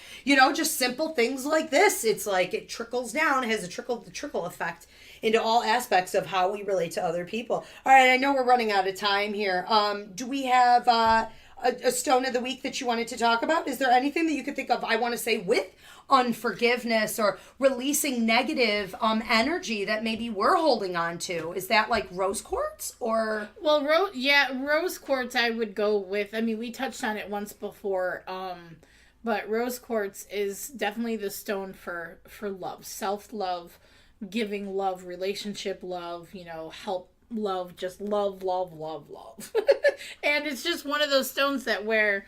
Just simple things like this. It's like it trickles down, it has the trickle effect into all aspects of how we relate to other people. All right, I know we're running out of time here. Do we have a stone of the week that you wanted to talk about? Is there anything that you could think of, I want to say, with unforgiveness or releasing negative energy that maybe we're holding on to? Is that like rose quartz or? Well, rose quartz I would go with. I mean, we touched on it once before, but rose quartz is definitely the stone for love, self-love, giving love, relationship love, help love, just love. And it's just one of those stones that where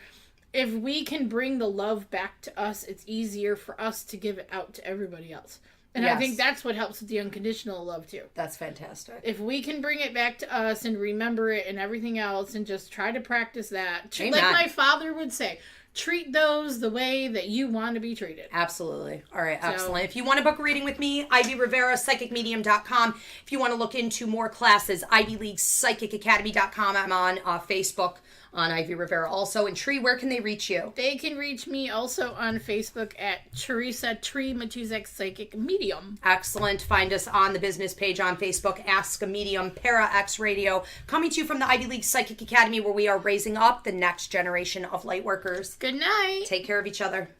if we can bring the love back to us, it's easier for us to give it out to everybody else. And yes. I think that's what helps with the unconditional love too. That's fantastic. If we can bring it back to us and remember it and everything else and just try to practice that. Amen. Like my father would say, treat those the way that you want to be treated. Absolutely. All right, excellent. If you want to book a reading with me, Ivy Rivera, psychicmedium.com. If you want to look into more classes, ivyleaguepsychicacademy.com. I'm on Facebook on Ivy Rivera also. And Tree, where can they reach you? They can reach me also on Facebook at Theresa Tree Matuszak Psychic Medium. Excellent. Find us on the business page on Facebook, Ask a Medium, Para X Radio, coming to you from the Ivy League Psychic Academy, where we are raising up the next generation of light workers. Good night. Take care of each other.